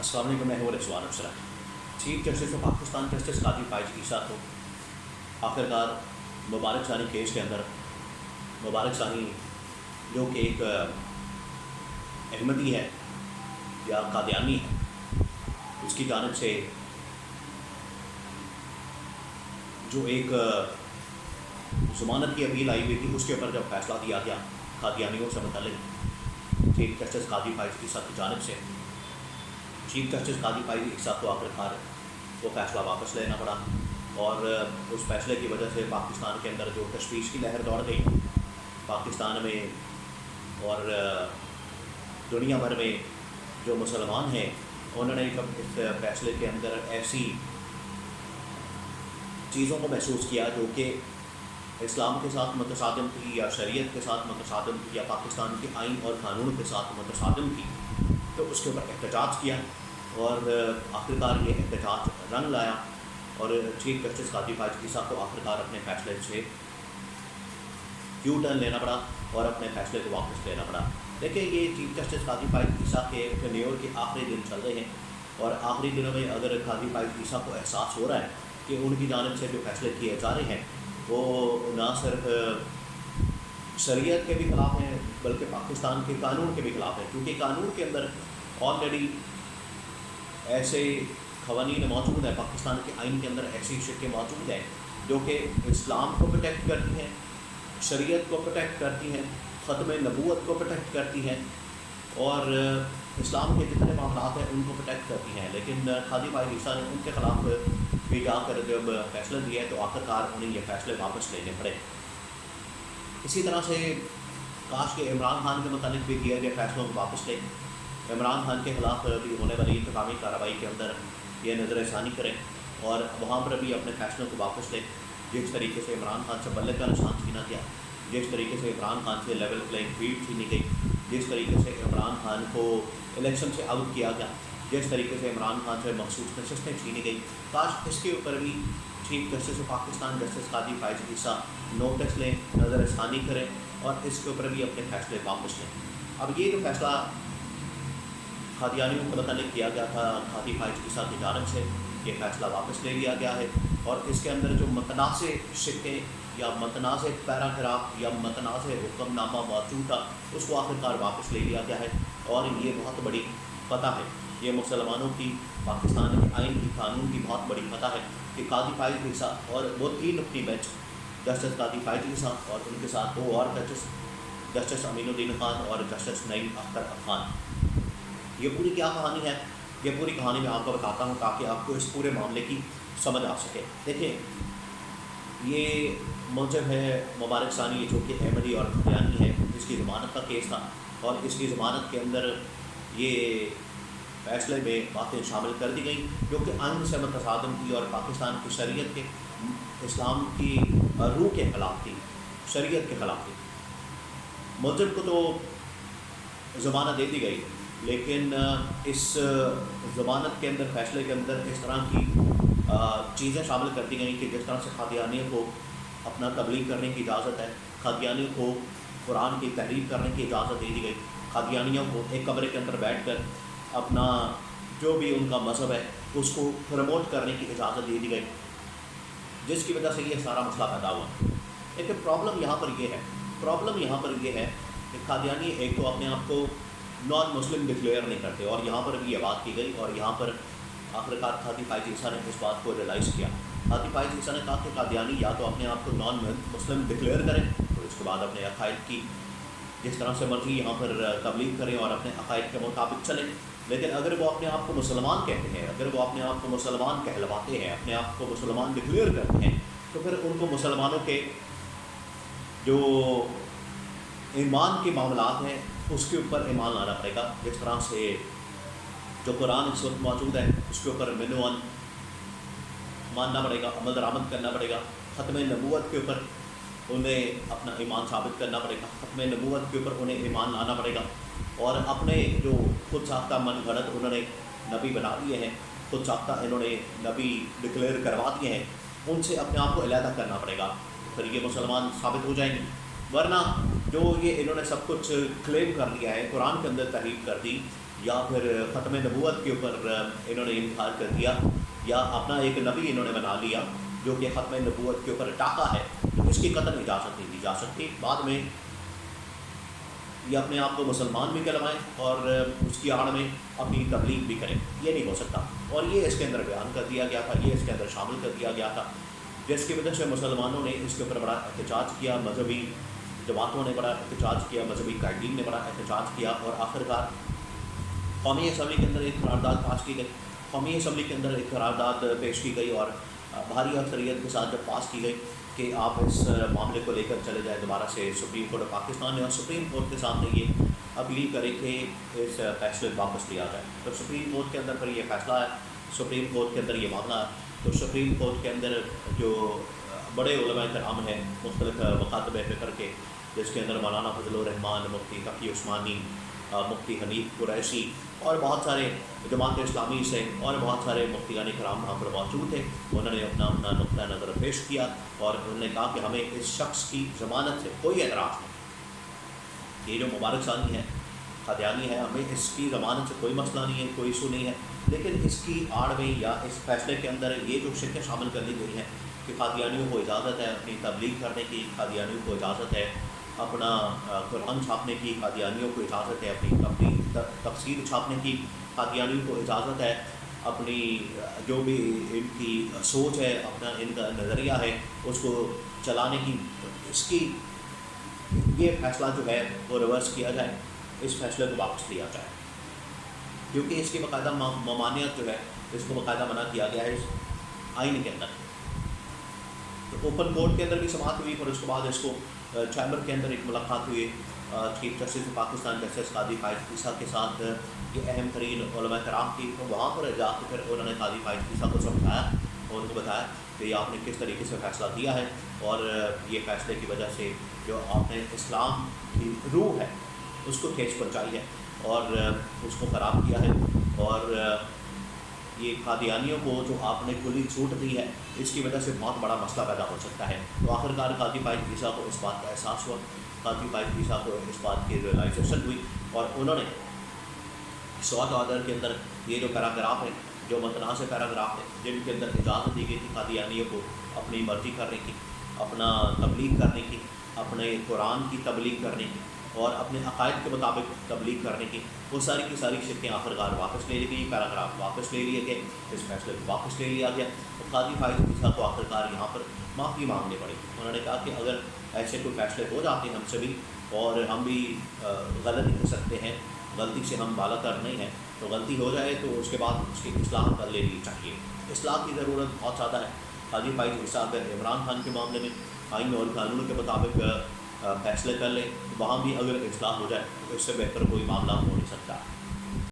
السلام علیکم، میں ہوں رضوان افسر۔ Chief justice of Pakistan justice قاضی فائز عیسیٰ کو آخرکار مبارک ثانی کیس کے اندر مبارک ثانی جو کہ ایک احمدی ہے یا قادیانی ہے، اس کی جانب سے جو ایک ضمانت کی اپیل آئی ہوئی تھی، اس کے اوپر جب فیصلہ دیا گیا قادیانیوں سے متعلق چیف جسٹس قاضی فائز عیسیٰ کی جانب سے، چیف جسٹس قاضی فائز عیسیٰ کو آخرکار وہ فیصلہ واپس لینا پڑا، اور اس فیصلے کی وجہ سے پاکستان کے اندر جو تشویش کی لہر دوڑ گئی پاکستان میں اور دنیا بھر میں جو مسلمان ہیں، انہوں نے جب اس فیصلے کے اندر ایسی چیزوں کو محسوس کیا جو کہ اسلام کے ساتھ متصادم تھی یا شریعت کے ساتھ متصادم تھی یا پاکستان کے آئین اور قانون کے ساتھ متصادم تھی، تو اس کے اوپر احتجاج کیا، اور آخرکار یہ احتجاج رنگ لایا، اور چیف جسٹس قاضی فائز عیسیٰ کو آخرکار اپنے فیصلے سے یو ٹرن لینا پڑا اور اپنے فیصلے کو واپس لینا پڑا۔ دیکھیں، یہ چیف جسٹس قاضی فائز عیسیٰ کے ٹینیور کے آخری دن چل رہے ہیں، اور آخری دنوں میں اگر قاضی فائز عیسیٰ کو احساس ہو رہا ہے کہ ان کی جانب سے جو فیصلے کیے جا رہے ہیں وہ نہ صرف شریعت کے بھی خلاف ہیں بلکہ پاکستان کے قانون کے بھی خلاف ہیں، کیونکہ قانون کے اندر آلریڈی ایسے قوانین موجود ہیں، پاکستان کے آئین کے اندر ایسی شکیں موجود ہیں جو کہ اسلام کو پروٹیکٹ کرتی ہیں، شریعت کو پروٹیکٹ کرتی ہیں، ختم نبوت کو پروٹیکٹ کرتی ہیں، اور اسلام کے جتنے معاملات ہیں ان کو پروٹیکٹ کرتی ہیں۔ لیکن قاضی فائز عیسیٰ نے ان کے خلاف بھی جا کر جب فیصلہ دیا تو آخرکار انہیں یہ فیصلے واپس لینے پڑے۔ اسی طرح سے کاش کہ عمران خان کے متعلق بھی کیا گئے فیصلوں کو واپس لیں، عمران خان کے خلاف بھی ہونے والی انتقامی کارروائی کے اندر یہ نظر ثانی کریں اور وہاں پر بھی اپنے فیصلوں کو واپس لیں۔ جس طریقے سے عمران خان سے بلے کا نشان چھینا گیا، جس طریقے سے عمران خان سے لیول پلینگ فیلڈ چھینی گئی، جس طریقے سے عمران خان کو الیکشن سے آؤٹ کیا گیا، جس طریقے سے عمران خان سے مخصوص نشستیں چھینی گئی، کاش اس کے اوپر بھی chief justice of Pakistan justice Qazi Faez Isa notice لیں، نظر ثانی کریں اور اس کے اوپر بھی اپنے فیصلے واپس لیں۔ اب یہ جو فیصلہ قادیانیوں کو متعلق کیا گیا تھا قاضی فائز عیسیٰ کی جانب سے، یہ فیصلہ واپس لے لیا گیا ہے، اور اس کے اندر جو متنازع شکیں یا متنازع پیراگراف یا متنازع حکم نامہ موجود تھا اس کو آخرکار واپس لے لیا گیا ہے، اور یہ بہت بڑی فتح ہے، یہ مسلمانوں کی، پاکستان کے آئین کی، قانون کی بہت بڑی فتح ہے کہ قاضی فائز عیسیٰ اور وہ تین اپنی بینچ جسٹس قاضی فائز عیسیٰ اور ان کے ساتھ دو اور جسٹس، جسٹس امین الدین خان اور جسٹس نعیم اختر خان۔ یہ پوری کیا کہانی ہے، یہ پوری کہانی میں آپ کو بتاتا ہوں تاکہ آپ کو اس پورے معاملے کی سمجھ آ سکے۔ دیکھیں، یہ موجب ہے مبارک ثانی جو کہ احمدی اور قادیانی ہے، اس کی ضمانت کا کیس تھا، اور اس کی ضمانت کے اندر یہ فیصلے میں باتیں شامل کر دی گئیں جو کہ آئین سے متصادم تھی اور پاکستان کی شریعت کے، اسلام کی روح کے خلاف تھی، شریعت کے خلاف تھی۔ ملزم کو تو ضمانت دے دی گئی، لیکن اس ضمانت کے اندر، فیصلے کے اندر اس طرح کی چیزیں شامل کر دی گئیں کہ جس طرح سے قادیانیوں کو اپنا تبلیغ کرنے کی اجازت ہے، قادیانیوں کو قرآن کی تحریر کرنے کی اجازت دے دی گئی، قادیانیوں کو ایک کمرے کے اندر بیٹھ کر اپنا جو بھی ان کا مذہب ہے اس کو پروموٹ کرنے کی اجازت دے دی گئی، جس کی وجہ سے یہ سارا مسئلہ پیدا ہوا۔ لیکن پرابلم یہاں پر یہ ہے کہ قادیانی ایک تو اپنے آپ کو نان مسلم ڈکلیئر نہیں کرتے، اور یہاں پر بھی یہ بات کی گئی، اور یہاں پر آخرکار قاضی فائز عیسیٰ نے اس بات کو ریلائز کیا۔ قاضی فائز عیسیٰ نے کہا کہ قادیانی یا تو اپنے آپ کو نان مسلم ڈکلیئر کریں اور اس کے بعد اپنے عقائد کی جس طرح سے مرضی یہاں پر تبلیغ کریں اور اپنے عقائد کے مطابق چلیں، لیکن اگر وہ اپنے آپ کو مسلمان کہتے ہیں، اگر وہ اپنے آپ کو مسلمان کہلواتے ہیں، اپنے آپ کو مسلمان ڈکلیئر کرتے ہیں، تو پھر ان کو مسلمانوں کے جو ایمان کے معاملات ہیں اس کے اوپر ایمان لانا پڑے گا، جس طرح سے جو قرآن اس وقت موجود ہے اس کے اوپر منوان ماننا پڑے گا، عمل درآمد کرنا پڑے گا، ختم نبوت کے اوپر انہیں اپنا ایمان ثابت کرنا پڑے گا، ختم نبوت کے اوپر انہیں ایمان لانا پڑے گا، اور اپنے جو خود ساختہ من گھڑت انہوں نے نبی بنا دیے ہیں، خود ساختہ انہوں نے نبی ڈکلیئر کروا دیے ہیں، ان سے اپنے آپ کو علیحدہ کرنا پڑے گا، پھر یہ مسلمان ثابت ہو جائیں گے۔ ورنہ جو یہ انہوں نے سب کچھ کلیم کر لیا ہے، قرآن کے اندر تحریف کر دی یا پھر ختم نبوت کے اوپر انہوں نے انکار کر دیا، یا اپنا ایک نبی انہوں نے بنا لیا جو کہ ختم نبوت کے اوپر ٹاکا ہے، تو اس کی قطعی اجازت نہیں دی جا سکتی۔ بعد میں یہ اپنے آپ کو مسلمان بھی کہلوائیں اور اس کی آڑ میں اپنی تبلیغ بھی کریں، یہ نہیں ہو سکتا۔ اور یہ اس کے اندر بیان کر دیا گیا تھا، یہ اس کے اندر شامل کر دیا گیا تھا، جس کی وجہ سے مسلمانوں نے اس کے اوپر بڑا احتجاج کیا، مذہبی جماعتوں نے بڑا احتجاج کیا، مذہبی قائدین نے بڑا احتجاج کیا، اور آخرکار قومی اسمبلی کے اندر ایک قرارداد پاس کی گئی، قومی اسمبلی کے اندر ایک قرارداد پیش کی گئی، اور بھاری اکثریت کے ساتھ جب پاس کی گئی کہ آپ اس معاملے کو لے کر چلے جائیں دوبارہ سے سپریم کورٹ آف پاکستان میں، اور سپریم کورٹ کے سامنے یہ اپیل کرے کہ اس فیصلے کو واپس لیا جائے۔ تو سپریم کورٹ کے اندر پھر یہ فیصلہ ہے، سپریم کورٹ کے اندر یہ معاملہ ہے، تو سپریم کورٹ کے اندر جو بڑے علماء کرام ہیں مختلف مکاتب فکر کے، جس کے اندر مولانا فضل الرحمان، مفتی تقی عثمانی، مفتی حنیف قریشی، اور بہت سارے جماعت اسلامی سے اور بہت سارے مفتیان کرام وہاں پر موجود تھے، انہوں نے اپنا نقطہ نظر پیش کیا، اور انہوں نے کہا کہ ہمیں اس شخص کی ضمانت سے کوئی اعتراض نہیں، یہ جو مبارک ثانی ہے، قادیانی ہے، ہمیں اس کی ضمانت سے کوئی مسئلہ نہیں ہے، کوئی ایشو نہیں ہے، لیکن اس کی آڑ میں یا اس فیصلے کے اندر یہ جو شرکیں شامل کر لی گئی ہیں کہ قادیانیوں کو اجازت ہے اپنی تبلیغ کرنے کی، قادیانیوں کو اجازت ہے اپنا قرآن چھاپنے کی، قادیانیوں کو اجازت ہے اپنی تفسیر چھاپنے کی، قادیانیوں کو اجازت ہے اپنی جو بھی ان کی سوچ ہے، اپنا ان کا نظریہ ہے اس کو چلانے کی، اس کی یہ فیصلہ جو ہے وہ ریورس کیا جائے، اس فیصلے کو واپس لیا جائے، کیونکہ اس کی باقاعدہ ممانعت جو ہے اس کو باقاعدہ منع کیا گیا ہے اس آئین کے اندر۔ تو اوپن کورٹ کے اندر بھی سماعت ہوئی، اور اس کے بعد اس کو چیمبر کے اندر ایک ملاقات ہوئی چیف جسٹس پاکستان جسٹس قاضی فائز عیسیٰ کے ساتھ، یہ اہم ترین علماء کرام کی، تو وہاں پر جا کے پھر انہوں نے قاضی فائز عیسیٰ کو سمجھایا اور ان کو بتایا کہ یہ آپ نے کس طریقے سے فیصلہ دیا ہے، اور یہ فیصلے کی وجہ سے جو آپ نے اسلام کی روح ہے اس کو ٹھیس پہنچائی ہے اور اس کو خراب کیا ہے، اور یہ قادیانیوں کو جو آپ نے کھلی چھوٹ دی ہے اس کی وجہ سے بہت بڑا مسئلہ پیدا ہو سکتا ہے۔ تو آخرکار قاضی فائز عیسیٰ کو اس بات کا احساس ہوا، قاضی فائز عیسیٰ کو اس بات کی ریئلائزیشن ہوئی، اور انہوں نے سوات آرڈر کے اندر یہ جو پیراگراف ہے، جو متنازع پیراگراف ہے، جن کے اندر اجازت دی گئی تھی قادیانیوں کو اپنی مرضی کرنے کی، اپنا تبلیغ کرنے کی، اپنے قرآن کی تبلیغ کرنے کی، اور اپنے عقائد کے مطابق تبلیغ کرنے کی، وہ ساری کی ساری شرکیں آخرکار واپس لے لی گئی، پیراگراف واپس لے لیے گئے، اس فیصلے کو واپس لے لیا گیا۔ تو قاضی فائز عیسیٰ کو آخرکار یہاں پر معافی مانگنی پڑی۔ انہوں نے کہا کہ اگر ایسے کوئی فیصلے ہو جاتے ہیں ہم سے بھی، اور ہم بھی غلطی کر سکتے ہیں، غلطی سے ہم بالا تر نہیں ہیں، تو غلطی ہو جائے تو اس کے بعد اس کی اصلاح کر لینی چاہیے، اصلاح کی ضرورت بہت زیادہ ہے۔ قاضی فائز عیسیٰ اگر عمران خان کے معاملے میں آئین اور قانون کے مطابق فیصلے کر لیں، وہاں بھی اگر اصلاح ہو جائے تو اس سے بہتر کوئی معاملہ ہو نہیں سکتا۔